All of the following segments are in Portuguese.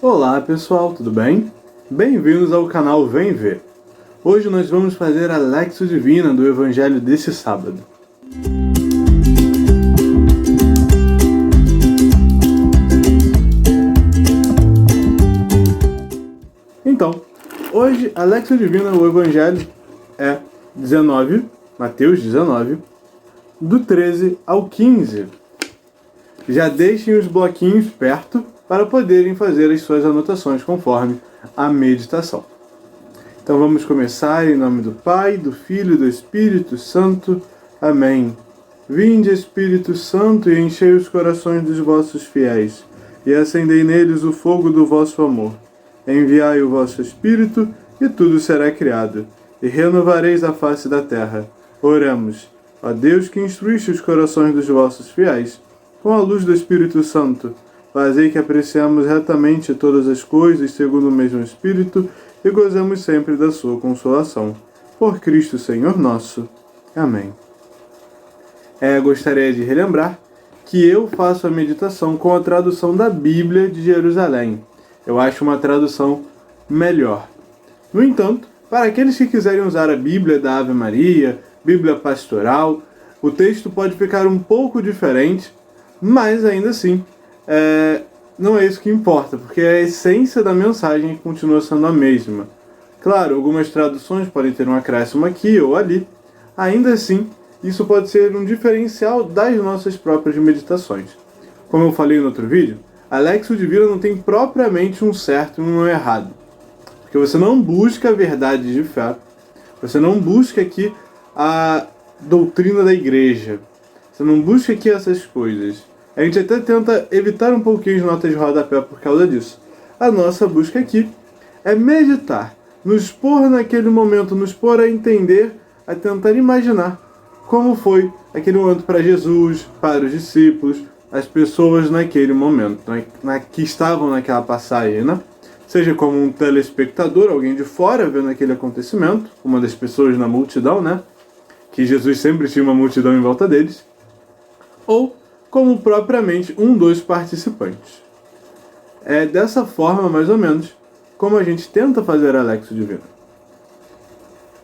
Olá pessoal, tudo bem? Bem-vindos ao canal Vem Ver. Hoje nós vamos fazer a Lexio Divina do Evangelho desse sábado. Então, hoje a Lexio Divina, o Evangelho é 19, Mateus 19, do 13 ao 15. Já deixem os bloquinhos perto para poderem fazer as suas anotações conforme a meditação. Então vamos começar em nome do Pai, do Filho e do Espírito Santo. Amém. Vinde, Espírito Santo, e enchei os corações dos vossos fiéis, e acendei neles o fogo do vosso amor. Enviai o vosso Espírito, e tudo será criado, e renovareis a face da terra. Oremos. Ó Deus, que instruíste os corações dos vossos fiéis, com a luz do Espírito Santo, fazei que apreciemos retamente todas as coisas segundo o mesmo Espírito e gozemos sempre da sua consolação. Por Cristo Senhor nosso. Amém. Gostaria de relembrar que eu faço a meditação com a tradução da Bíblia de Jerusalém. Eu acho uma tradução melhor. No entanto, para aqueles que quiserem usar a Bíblia da Ave Maria, Bíblia Pastoral, o texto pode ficar um pouco diferente, mas ainda assim, não é isso que importa, porque a essência da mensagem continua sendo a mesma. Claro, algumas traduções podem ter um acréscimo aqui ou ali. Ainda assim, isso pode ser um diferencial das nossas próprias meditações. Como eu falei no outro vídeo, a Lexio Divina não tem propriamente um certo e um errado. Porque você não busca a verdade de fé, você não busca aqui a doutrina da igreja, você não busca aqui essas coisas. A gente até tenta evitar um pouquinho de notas de rodapé por causa disso. A nossa busca aqui é meditar, nos pôr naquele momento, nos pôr a entender, a tentar imaginar como foi aquele momento para Jesus, para os discípulos, as pessoas naquele momento, que estavam naquela passagem, né? Seja como um telespectador, alguém de fora vendo aquele acontecimento, uma das pessoas na multidão, né? Que Jesus sempre tinha uma multidão em volta deles, ou como propriamente um dos participantes. É dessa forma, mais ou menos, como a gente tenta fazer a Lexio Divina.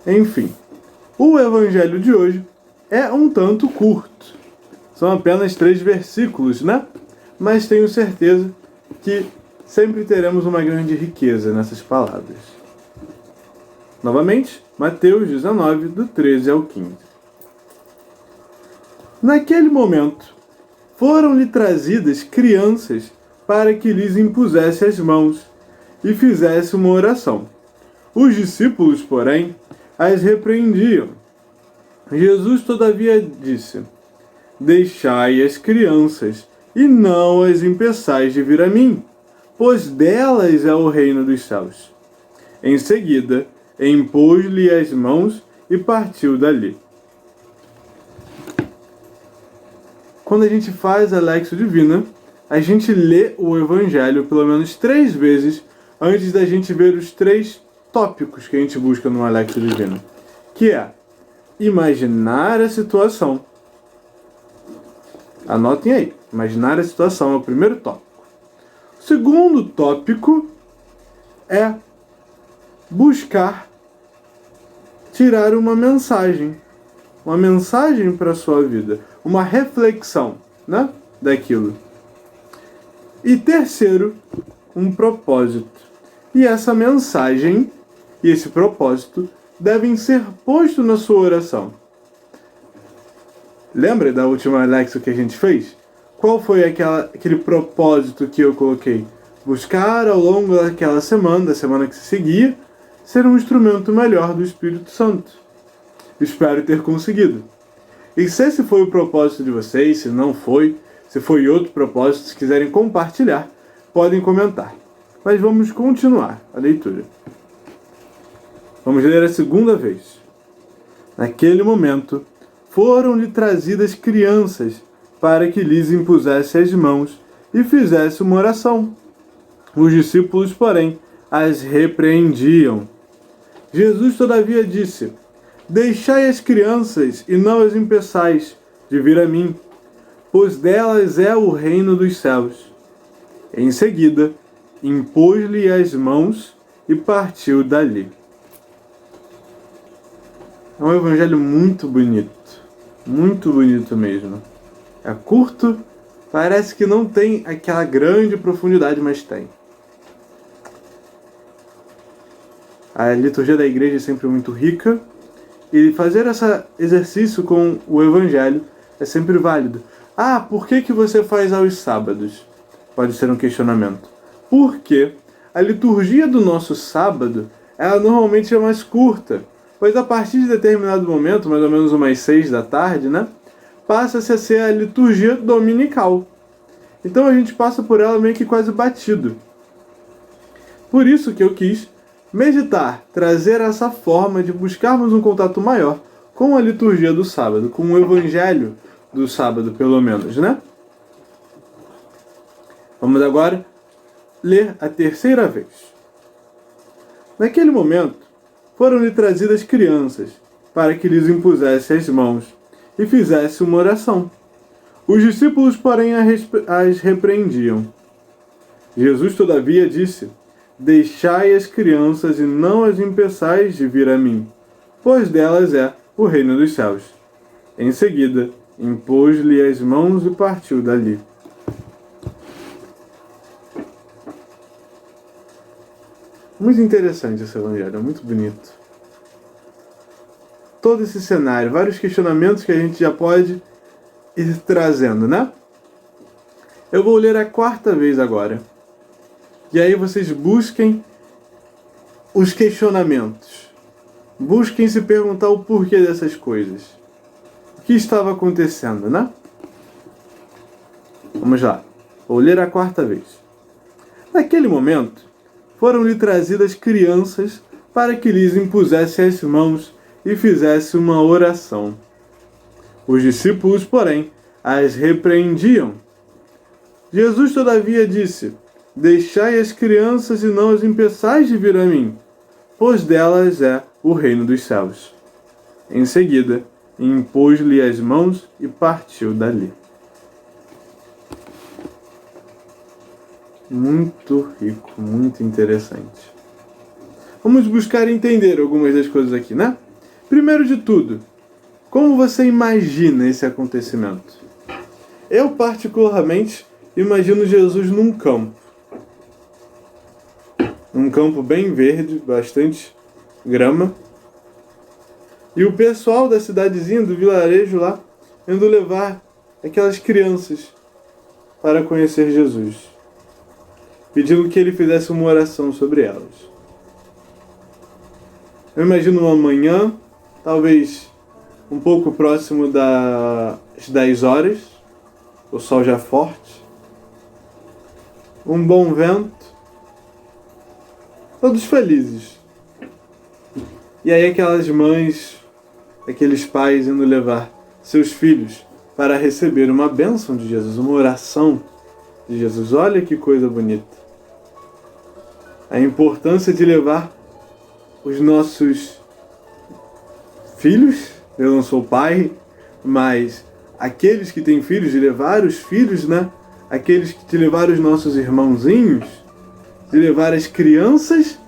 Enfim, o Evangelho de hoje é um tanto curto. São apenas 3 versículos, né? Mas tenho certeza que sempre teremos uma grande riqueza nessas palavras. Novamente, Mateus 19, do 13 ao 15. Naquele momento, foram-lhe trazidas crianças para que lhes impusesse as mãos e fizesse uma oração. Os discípulos, porém, as repreendiam. Jesus, todavia, disse: Deixai as crianças, e não as impeçais de vir a mim, pois delas é o reino dos céus. Em seguida, impôs-lhe as mãos e partiu dali. Quando a gente faz a Lexio Divina, a gente lê o Evangelho pelo menos 3 vezes antes da gente ver os 3 tópicos que a gente busca numa Lexio Divina, que é imaginar a situação. Anotem aí, imaginar a situação é o primeiro tópico. O segundo tópico é buscar tirar uma mensagem para a sua vida, uma reflexão, né, daquilo. E terceiro, um propósito. E essa mensagem e esse propósito devem ser postos na sua oração. Lembra da última Lexio que a gente fez? Qual foi aquele propósito que eu coloquei? Buscar ao longo daquela semana, da semana que se seguia, ser um instrumento melhor do Espírito Santo. Espero ter conseguido. E se esse foi o propósito de vocês, se não foi, se foi outro propósito, se quiserem compartilhar, podem comentar. Mas vamos continuar a leitura. Vamos ler a segunda vez. Naquele momento, foram-lhe trazidas crianças para que lhes impusesse as mãos e fizesse uma oração. Os discípulos, porém, as repreendiam. Jesus, todavia, disse: Deixai as crianças e não as impeçais de vir a mim, pois delas é o reino dos céus. Em seguida, impôs-lhe as mãos e partiu dali. É um evangelho muito bonito mesmo. É curto, parece que não tem aquela grande profundidade, mas tem. A liturgia da igreja é sempre muito rica e fazer esse exercício com o evangelho é sempre válido. Ah, por que você faz aos sábados? Pode ser um questionamento. Porque a liturgia do nosso sábado, ela normalmente é mais curta, pois a partir de determinado momento, mais ou menos umas 6 da tarde, né, passa-se a ser a liturgia dominical. Então a gente passa por ela meio que quase batido. Por isso que eu quis meditar, trazer essa forma de buscarmos um contato maior com a liturgia do sábado, com o evangelho do sábado, pelo menos, né? Vamos agora ler a terceira vez. Naquele momento, foram-lhe trazidas crianças, para que lhes impusesse as mãos e fizesse uma oração. Os discípulos, porém, as repreendiam. Jesus, todavia, disse: Deixai as crianças e não as impeçais de vir a mim, pois delas é o reino dos céus. Em seguida, impôs-lhe as mãos e partiu dali. Muito interessante esse evangelho, é muito bonito. Todo esse cenário, vários questionamentos que a gente já pode ir trazendo, né? Eu vou ler a 4ª vez agora. E aí vocês busquem os questionamentos. Busquem se perguntar o porquê dessas coisas. O que estava acontecendo, né? Vamos lá. Vou ler a 4ª vez. Naquele momento, foram-lhe trazidas crianças para que lhes impusesse as mãos e fizesse uma oração. Os discípulos, porém, as repreendiam. Jesus, todavia, disse: Deixai as crianças e não as impeçais de vir a mim, pois delas é o reino dos céus. Em seguida, impôs-lhe as mãos e partiu dali. Muito rico, muito interessante. Vamos buscar entender algumas das coisas aqui, né? Primeiro de tudo, como você imagina esse acontecimento? Eu, particularmente, imagino Jesus num campo. Um campo bem verde, bastante grama. E o pessoal da cidadezinha, do vilarejo lá, indo levar aquelas crianças para conhecer Jesus, pedindo que ele fizesse uma oração sobre elas. Eu imagino uma manhã, talvez um pouco próximo das 10 horas, o sol já forte, um bom vento, todos felizes. E aí aquelas mães, aqueles pais indo levar seus filhos para receber uma bênção de Jesus, uma oração de Jesus. Olha que coisa bonita. A importância de levar os nossos filhos, eu não sou pai, mas aqueles que têm filhos, de levar os filhos, né? Aqueles que de levar os nossos irmãozinhos, de levar as crianças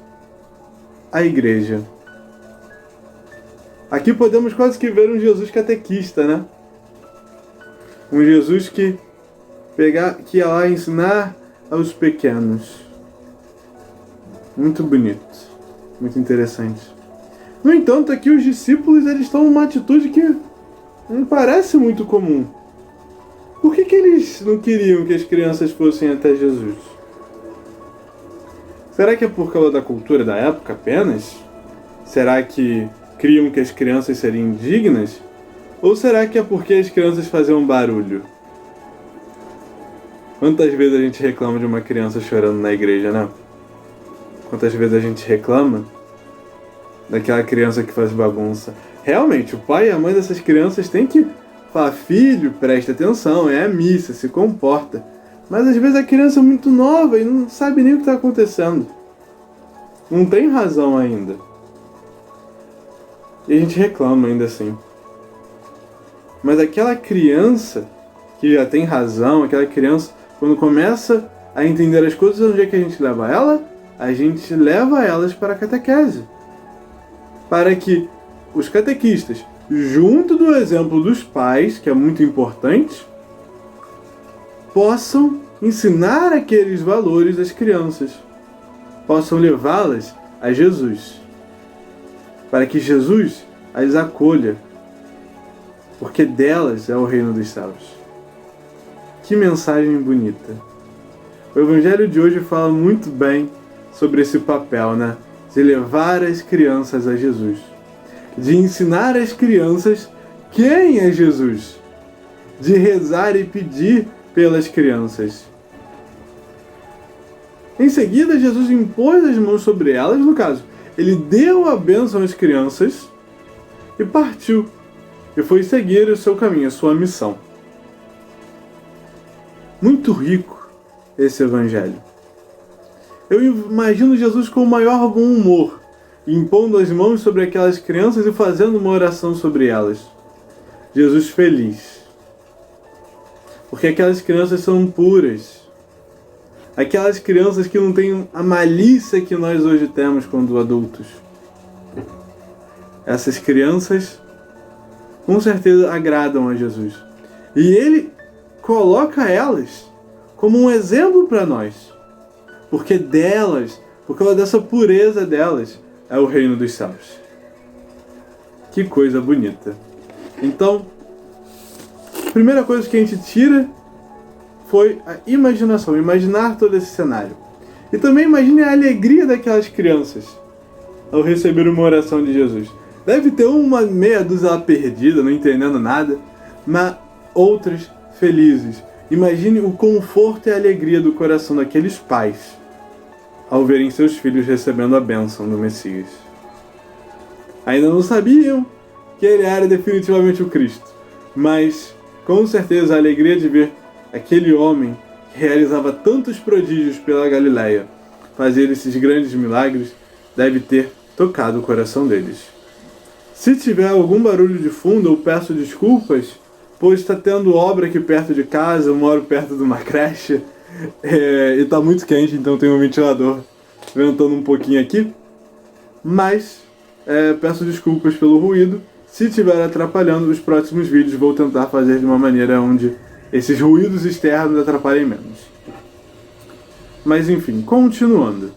à igreja. Aqui podemos quase que ver um Jesus catequista, né? Um Jesus que ia lá ensinar aos pequenos. Muito bonito, muito interessante. No entanto, aqui os discípulos eles estão numa atitude que não parece muito comum. Por que eles não queriam que as crianças fossem até Jesus? Será que é por causa da cultura da época apenas? Será que criam que as crianças seriam indignas? Ou será que é porque as crianças faziam barulho? Quantas vezes a gente reclama de uma criança chorando na igreja, né? Quantas vezes a gente reclama daquela criança que faz bagunça. Realmente, o pai e a mãe dessas crianças têm que falar: filho, preste atenção, é a missa, se comporta. Mas às vezes a criança é muito nova e não sabe nem o que está acontecendo. Não tem razão ainda. E a gente reclama ainda assim. Mas aquela criança que já tem razão, aquela criança, quando começa a entender as coisas, onde é que a gente leva ela? A gente leva elas para a catequese. Para que os catequistas, junto do exemplo dos pais, que é muito importante, possam ensinar aqueles valores às crianças, possam levá-las a Jesus, para que Jesus as acolha, porque delas é o reino dos céus. Que mensagem bonita! O Evangelho de hoje fala muito bem sobre esse papel, né? De levar as crianças a Jesus, de ensinar às crianças quem é Jesus, de rezar e pedir pelas crianças. Em seguida, Jesus impôs as mãos sobre elas, no caso, ele deu a bênção às crianças e partiu, e foi seguir o seu caminho, a sua missão. Muito rico esse evangelho. Eu imagino Jesus com o maior bom humor, impondo as mãos sobre aquelas crianças e fazendo uma oração sobre elas. Jesus feliz. Porque aquelas crianças são puras. Aquelas crianças que não têm a malícia que nós hoje temos quando adultos. Essas crianças com certeza agradam a Jesus. E ele coloca elas como um exemplo para nós. Porque delas, por causa dessa pureza delas, é o reino dos céus. Que coisa bonita. Então, a primeira coisa que a gente tira foi a imaginação, imaginar todo esse cenário. E também imagine a alegria daquelas crianças ao receber uma oração de Jesus. Deve ter uma meia dúzia lá perdida, não entendendo nada, mas outras felizes. Imagine o conforto e a alegria do coração daqueles pais ao verem seus filhos recebendo a bênção do Messias. Ainda não sabiam que ele era definitivamente o Cristo, mas com certeza a alegria de ver aquele homem que realizava tantos prodígios pela Galileia fazer esses grandes milagres deve ter tocado o coração deles. Se tiver algum barulho de fundo, eu peço desculpas, pois está tendo obra aqui perto de casa, eu moro perto de uma creche, e está muito quente, então tem um ventilador ventando um pouquinho aqui, mas peço desculpas pelo ruído. Se estiver atrapalhando, os próximos vídeos vou tentar fazer de uma maneira onde esses ruídos externos atrapalhem menos. Mas enfim, continuando.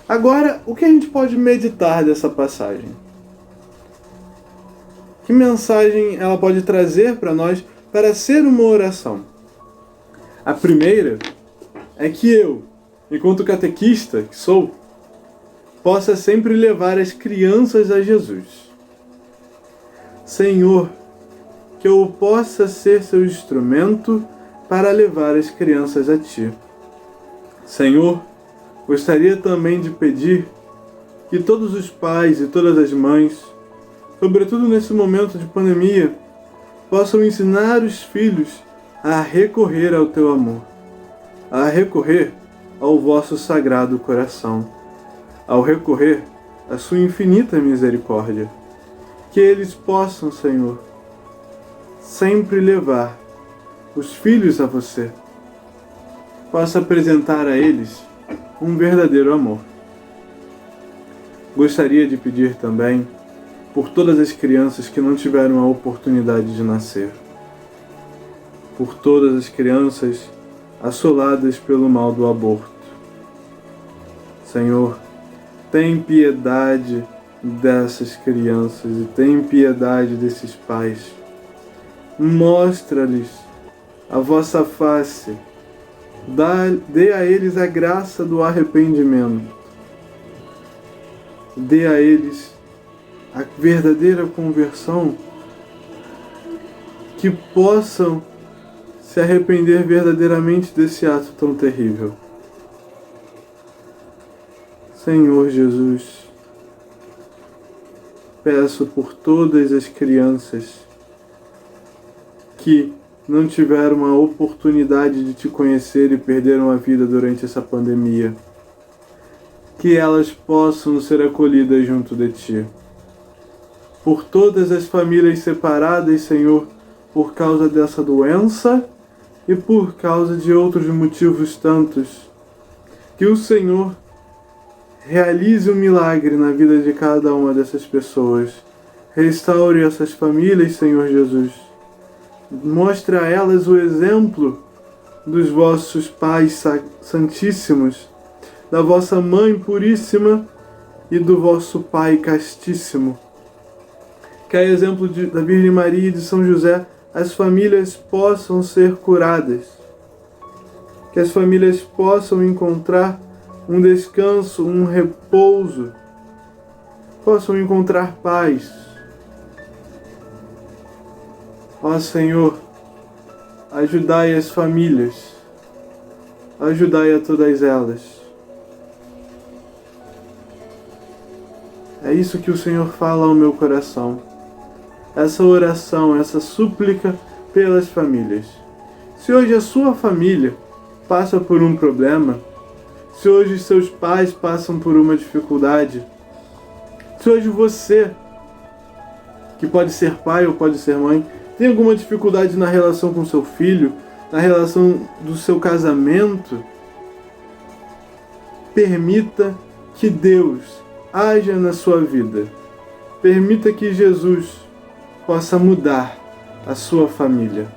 Agora, o que a gente pode meditar dessa passagem? Que mensagem ela pode trazer para nós para ser uma oração? A primeira é que eu, enquanto catequista que sou, possa sempre levar as crianças a Jesus. Senhor, que eu possa ser seu instrumento para levar as crianças a Ti. Senhor, gostaria também de pedir que todos os pais e todas as mães, sobretudo nesse momento de pandemia, possam ensinar os filhos a recorrer ao Teu amor, a recorrer ao vosso sagrado coração, ao recorrer à Sua infinita misericórdia. Que eles possam, Senhor, sempre levar os filhos a Você, possa apresentar a eles um verdadeiro amor. Gostaria de pedir também por todas as crianças que não tiveram a oportunidade de nascer, por todas as crianças assoladas pelo mal do aborto. Senhor, tem piedade dessas crianças e tem piedade desses pais. Mostra-lhes a vossa face, dê a eles a graça do arrependimento, dê a eles a verdadeira conversão, que possam se arrepender verdadeiramente desse ato tão terrível. Senhor Jesus, peço por todas as crianças que não tiveram a oportunidade de Te conhecer e perderam a vida durante essa pandemia, que elas possam ser acolhidas junto de Ti. Por todas as famílias separadas, Senhor, por causa dessa doença, e por causa de outros motivos tantos, que o Senhor realize um milagre na vida de cada uma dessas pessoas. Restaure essas famílias, Senhor Jesus. Mostre a elas o exemplo dos vossos pais santíssimos, da vossa mãe puríssima e do vosso Pai castíssimo. Que a exemplo da Virgem Maria e de São José, as famílias possam ser curadas. Que as famílias possam encontrar um descanso, um repouso, possam encontrar paz. Ó Senhor, ajudai as famílias, ajudai a todas elas. É isso que o Senhor fala ao meu coração. Essa oração, essa súplica pelas famílias. Se hoje a sua família passa por um problema, se hoje seus pais passam por uma dificuldade, se hoje você, que pode ser pai ou pode ser mãe, tem alguma dificuldade na relação com seu filho, na relação do seu casamento, permita que Deus haja na sua vida. Permita que Jesus possa mudar a sua família.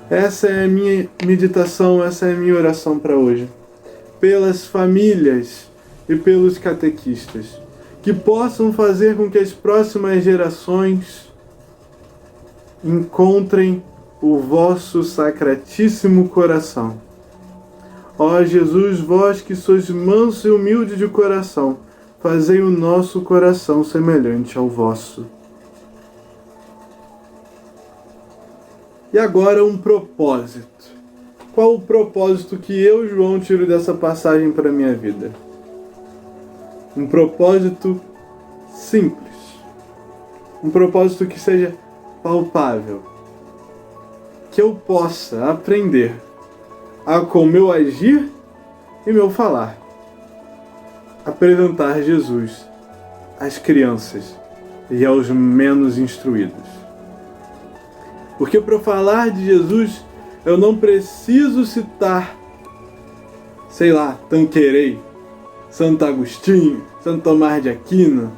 Essa é a minha meditação, essa é a minha oração para hoje. Pelas famílias e pelos catequistas, que possam fazer com que as próximas gerações encontrem o vosso sacratíssimo coração. Ó Jesus, vós que sois manso e humilde de coração, fazei o nosso coração semelhante ao vosso. E agora um propósito. Qual o propósito que eu, João, tiro dessa passagem para a minha vida? Um propósito simples. Um propósito que seja palpável. Que eu possa aprender a, com meu agir e meu falar, apresentar Jesus às crianças e aos menos instruídos. Porque para falar de Jesus, eu não preciso citar, sei lá, Tanqueray, Santo Agostinho, Santo Tomás de Aquino,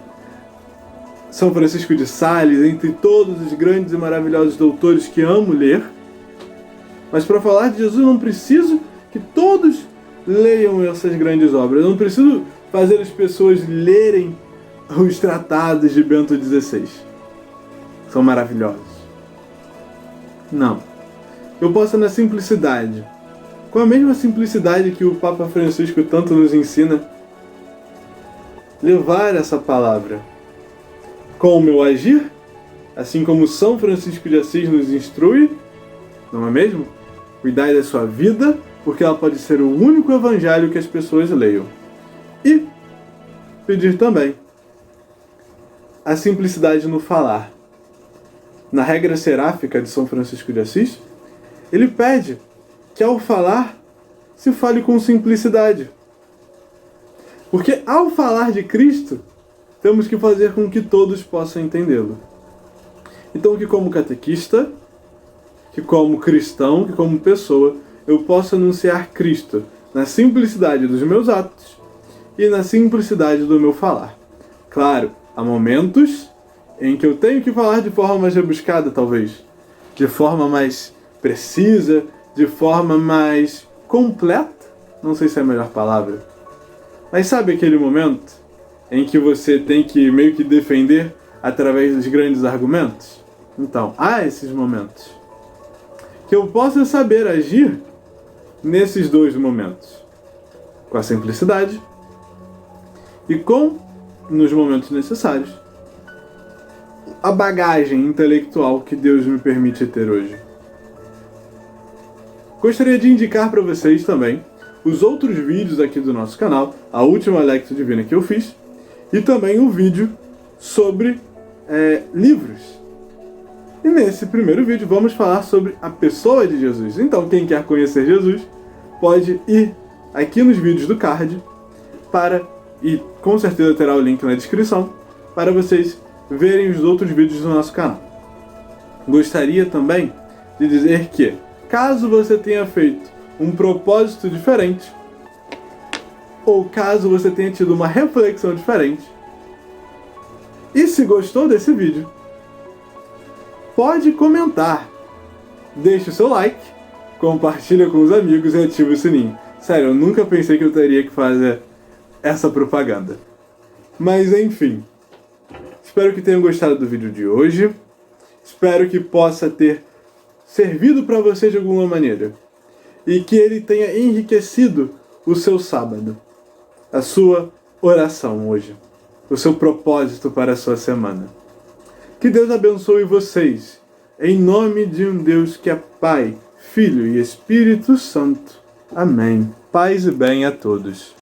São Francisco de Sales, entre todos os grandes e maravilhosos doutores que amo ler. Mas para falar de Jesus, eu não preciso que todos leiam essas grandes obras. Eu não preciso fazer as pessoas lerem os tratados de Bento XVI. São maravilhosos. Não. Eu posso, na simplicidade, com a mesma simplicidade que o Papa Francisco tanto nos ensina, levar essa palavra com o meu agir, assim como São Francisco de Assis nos instrui, não é mesmo? Cuidai da sua vida, porque ela pode ser o único evangelho que as pessoas leiam. E pedir também a simplicidade no falar. Na regra seráfica de São Francisco de Assis, ele pede que ao falar se fale com simplicidade. Porque ao falar de Cristo, temos que fazer com que todos possam entendê-lo. Então que como catequista, que como cristão, que como pessoa, eu possa anunciar Cristo na simplicidade dos meus atos e na simplicidade do meu falar. Claro, há momentos em que eu tenho que falar de forma mais rebuscada, talvez, de forma mais precisa, de forma mais completa, não sei se é a melhor palavra, mas sabe aquele momento em que você tem que meio que defender através dos grandes argumentos? Então, há esses momentos que eu possa saber agir nesses dois momentos, com a simplicidade e com, nos momentos necessários, a bagagem intelectual que Deus me permite ter hoje. Gostaria de indicar para vocês também os outros vídeos aqui do nosso canal, a última Lectio Divina que eu fiz, e também um vídeo sobre livros. E nesse primeiro vídeo vamos falar sobre a pessoa de Jesus. Então quem quer conhecer Jesus pode ir aqui nos vídeos do card e com certeza terá o link na descrição para vocês verem os outros vídeos do nosso canal. Gostaria também de dizer que caso você tenha feito um propósito diferente, ou caso você tenha tido uma reflexão diferente. E se gostou desse vídeo, pode comentar, deixe o seu like, compartilha com os amigos e ativa o sininho. Sério, eu nunca pensei que eu teria que fazer essa propaganda. Mas enfim, espero que tenham gostado do vídeo de hoje. Espero que possa ter servido para você de alguma maneira. E que ele tenha enriquecido o seu sábado, a sua oração hoje, o seu propósito para a sua semana. Que Deus abençoe vocês, em nome de um Deus que é Pai, Filho e Espírito Santo. Amém. Paz e bem a todos.